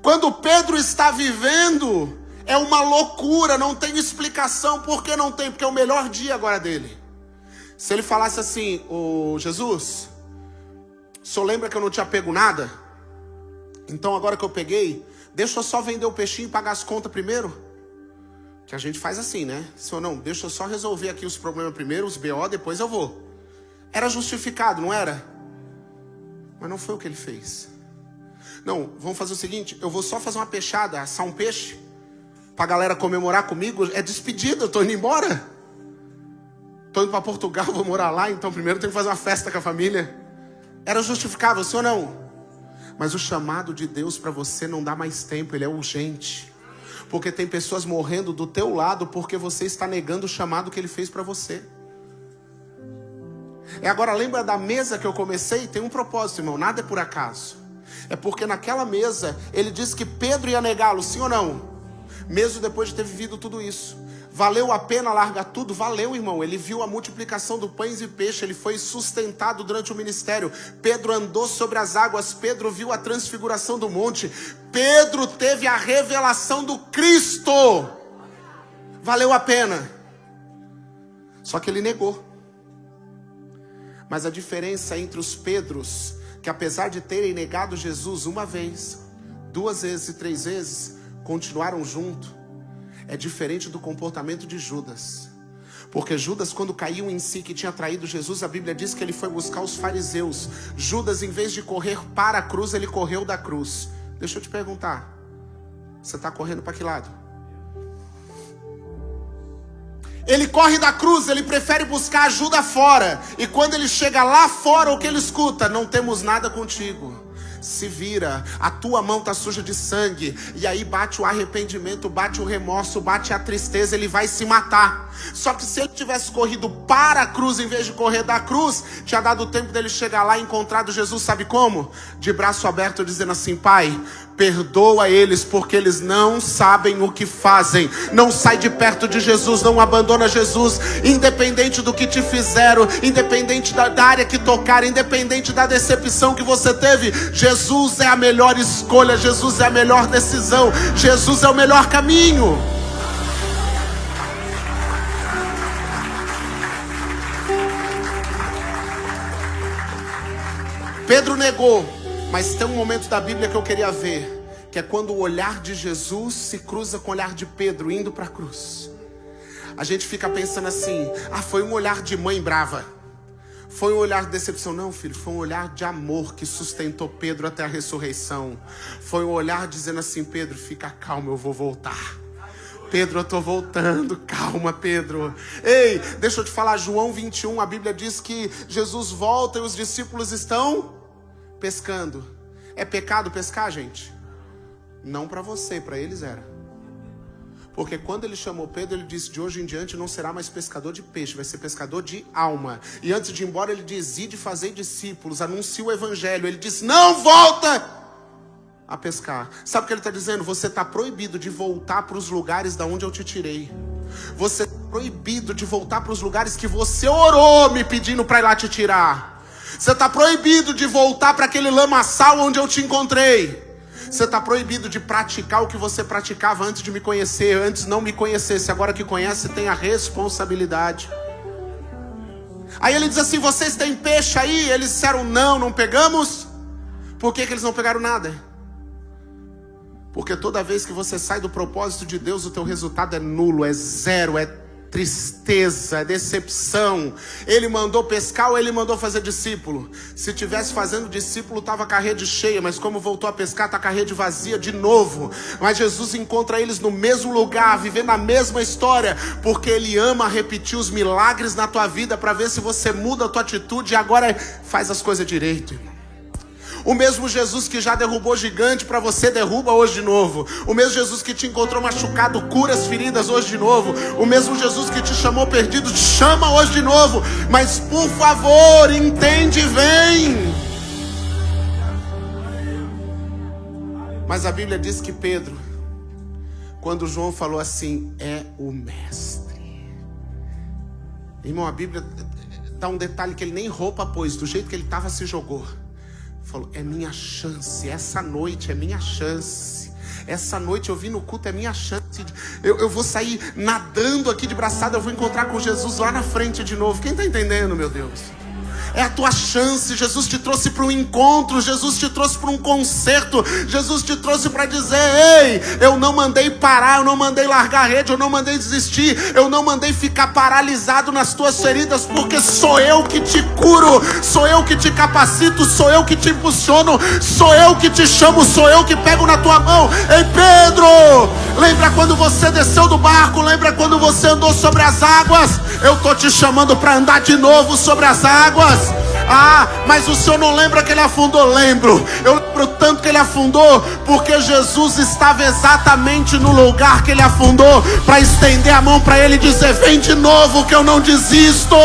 Quando Pedro está vivendo, é uma loucura, não tem explicação. Por que não tem? Porque é o melhor dia agora dele. Se ele falasse assim, ô Jesus, o senhor lembra que eu não tinha pego nada? Então agora que eu peguei, deixa eu só vender o peixinho e pagar as contas primeiro? Que a gente faz assim, né? Senhor, não, deixa eu só resolver aqui os problemas primeiro, os BO, depois eu vou. Era justificado, não era? Mas não foi o que ele fez. Não, vamos fazer o seguinte, eu vou só fazer uma peixada, assar um peixe, pra galera comemorar comigo. É despedida, eu tô indo embora. Tô indo para Portugal, vou morar lá, então primeiro eu tenho que fazer uma festa com a família. Era justificável, sim ou não? Mas o chamado de Deus para você não dá mais tempo, ele é urgente. Porque tem pessoas morrendo do teu lado porque você está negando o chamado que ele fez para você. Agora lembra da mesa que eu comecei? Tem um propósito, irmão, nada é por acaso. É porque naquela mesa ele disse que Pedro ia negá-lo, sim ou não? Mesmo depois de ter vivido tudo isso. Valeu a pena largar tudo? Valeu, irmão. Ele viu a multiplicação do pães e peixe, ele foi sustentado durante o ministério. Pedro andou sobre as águas, Pedro viu a transfiguração do monte, Pedro teve a revelação do Cristo. Valeu a pena. Só que ele negou. Mas a diferença entre os Pedros, que apesar de terem negado Jesus uma vez, 2 vezes e 3 vezes, continuaram junto, é diferente do comportamento de Judas. Porque Judas, quando caiu em si, que tinha traído Jesus, a Bíblia diz que ele foi buscar os fariseus. Judas, em vez de correr para a cruz, ele correu da cruz. Deixa eu te perguntar, você está correndo para que lado? Ele corre da cruz, ele prefere buscar ajuda fora. E quando ele chega lá fora, o que ele escuta? Não temos nada contigo. Se vira, a tua mão está suja de sangue. E aí bate o arrependimento, bate o remorso, bate a tristeza, ele vai se matar. Só que se ele tivesse corrido para a cruz em vez de correr da cruz, tinha dado tempo dele chegar lá e encontrar Jesus, sabe como? De braço aberto, dizendo assim: Pai, perdoa eles, porque eles não sabem o que fazem. Não sai de perto de Jesus, não abandona Jesus, independente do que te fizeram, independente da área que tocaram, independente da decepção que você teve. Jesus é a melhor escolha, Jesus é a melhor decisão, Jesus é o melhor caminho. Pedro negou, mas tem um momento da Bíblia que eu queria ver, que é quando o olhar de Jesus se cruza com o olhar de Pedro indo para a cruz. A gente fica pensando assim: foi um olhar de mãe brava, foi um olhar de decepção. Não, filho, foi um olhar de amor que sustentou Pedro até a ressurreição. Foi um olhar dizendo assim: Pedro, fica calmo, eu vou voltar. Pedro, eu estou voltando, calma, Pedro. Ei, deixa eu te falar, João 21, a Bíblia diz que Jesus volta e os discípulos estão pescando. É pecado pescar, gente? Não para você, para eles era. Porque quando ele chamou Pedro, ele disse: de hoje em diante não será mais pescador de peixe, vai ser pescador de alma. E antes de ir embora ele diz: ide fazer discípulos, anuncia o evangelho. Ele disse: não volta a pescar. Sabe o que ele está dizendo? Você está proibido de voltar para os lugares da onde eu te tirei. Você está proibido de voltar para os lugares que você orou me pedindo para ir lá te tirar. Você está proibido de voltar para aquele lamaçal onde eu te encontrei. Você está proibido de praticar o que você praticava antes de me conhecer. Antes não me conhecesse, agora que conhece tem a responsabilidade. Aí ele diz assim: vocês têm peixe aí? Eles disseram: não pegamos. Por que eles não pegaram nada? Porque toda vez que você sai do propósito de Deus, o teu resultado é nulo, é zero, é tristeza, é decepção. Ele mandou pescar ou ele mandou fazer discípulo? Se tivesse fazendo discípulo, estava com a rede cheia, mas como voltou a pescar, está com a rede vazia de novo. Mas Jesus encontra eles no mesmo lugar, vivendo a mesma história, porque Ele ama repetir os milagres na tua vida, para ver se você muda a tua atitude e agora faz as coisas direito, irmão. O mesmo Jesus que já derrubou gigante para você, derruba hoje de novo. O mesmo Jesus que te encontrou machucado, cura as feridas hoje de novo. O mesmo Jesus que te chamou perdido, te chama hoje de novo. Mas por favor, entende e vem. Mas a Bíblia diz que Pedro, quando João falou assim: é o mestre. Irmão, a Bíblia dá um detalhe que ele nem roupa pôs, do jeito que ele estava se jogou. Falou: é minha chance, essa noite é minha chance. Essa noite eu vim no culto, é minha chance. Eu vou sair nadando aqui de braçada, eu vou encontrar com Jesus lá na frente de novo. Quem está entendendo, meu Deus? É a tua chance. Jesus te trouxe para um encontro, Jesus te trouxe para um concerto, Jesus te trouxe para dizer: ei, eu não mandei parar, eu não mandei largar a rede, eu não mandei desistir, eu não mandei ficar paralisado nas tuas feridas, porque sou eu que te curo, sou eu que te capacito, sou eu que te impulsiono, sou eu que te chamo, sou eu que pego na tua mão. Ei, Pedro, lembra quando você desceu do barco? Lembra quando você andou sobre as águas? Eu estou te chamando para andar de novo sobre as águas. Mas o senhor não lembra que ele afundou? Lembro. Eu lembro tanto que ele afundou, porque Jesus estava exatamente no lugar que ele afundou, para estender a mão para ele e dizer: vem de novo que eu não desisto.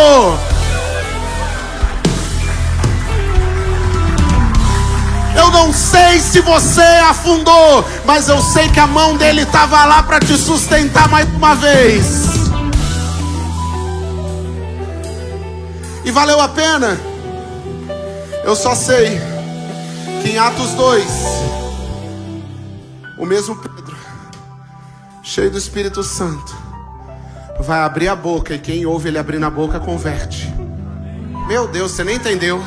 Eu não sei se você afundou, mas eu sei que a mão dele estava lá para te sustentar mais uma vez. E valeu a pena? Eu só sei que em Atos 2, o mesmo Pedro, cheio do Espírito Santo, vai abrir a boca, e quem ouve ele abrindo a boca converte. Meu Deus, você nem entendeu.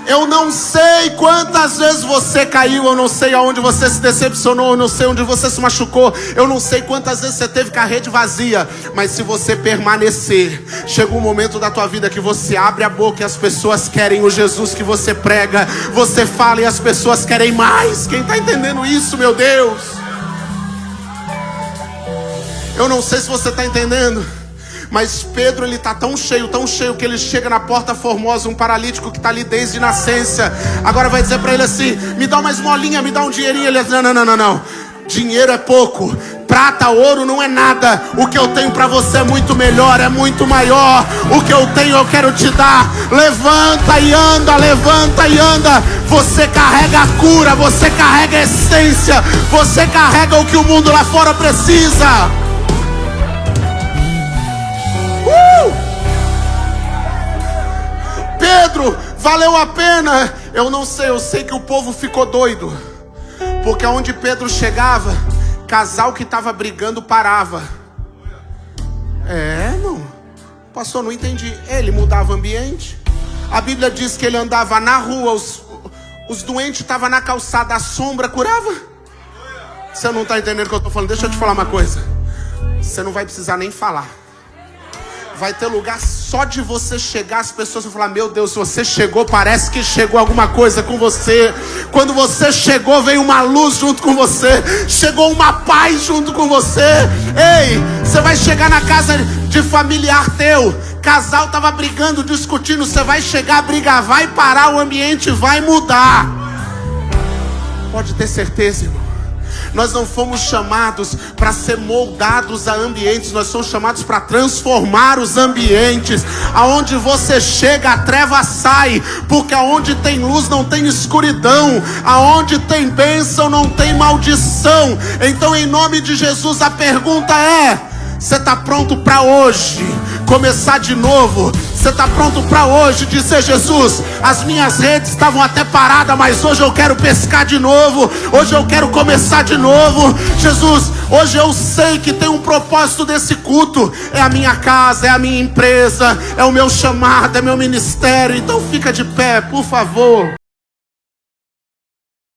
Eu não sei quantas vezes você caiu, eu não sei aonde você se decepcionou, eu não sei onde você se machucou, eu não sei quantas vezes você teve com a rede vazia, mas se você permanecer, chega um momento da tua vida que você abre a boca e as pessoas querem o Jesus que você prega, você fala e as pessoas querem mais. Quem está entendendo isso, meu Deus? Eu não sei se você está entendendo, mas Pedro, ele está tão cheio que ele chega na Porta Formosa, um paralítico que está ali desde nascença. Agora vai dizer para ele assim: me dá uma esmolinha, me dá um dinheirinho. Ele diz: não, dinheiro é pouco, prata, ouro não é nada. O que eu tenho para você é muito melhor, é muito maior. O que eu tenho eu quero te dar. Levanta e anda, levanta e anda. Você carrega a cura, você carrega a essência, você carrega o que o mundo lá fora precisa. Pedro, valeu a pena? Eu não sei, eu sei que o povo ficou doido, porque aonde Pedro chegava, casal que estava brigando parava. Não, pastor, não entendi. Ele mudava o ambiente. A Bíblia diz que ele andava na rua, os doentes estavam na calçada, a sombra curava. Você não está entendendo o que eu estou falando? Deixa eu te falar uma coisa. Você não vai precisar nem falar. Vai ter lugar só de você chegar, as pessoas vão falar: meu Deus, se você chegou, parece que chegou alguma coisa com você. Quando você chegou, veio uma luz junto com você, chegou uma paz junto com você. Ei, você vai chegar na casa de familiar teu, casal estava brigando, discutindo, você vai chegar, a briga vai parar, o ambiente vai mudar. Pode ter certeza, irmão. Nós não fomos chamados para ser moldados a ambientes, nós somos chamados para transformar os ambientes. Aonde você chega, a treva sai, porque aonde tem luz não tem escuridão, aonde tem bênção não tem maldição. Então, em nome de Jesus, a pergunta é: você está pronto para hoje começar de novo? Você está pronto para hoje dizer: Jesus, as minhas redes estavam até paradas, mas hoje eu quero pescar de novo, hoje eu quero começar de novo. Jesus, hoje eu sei que tem um propósito desse culto, é a minha casa, é a minha empresa, é o meu chamado, é meu ministério. Então fica de pé, por favor.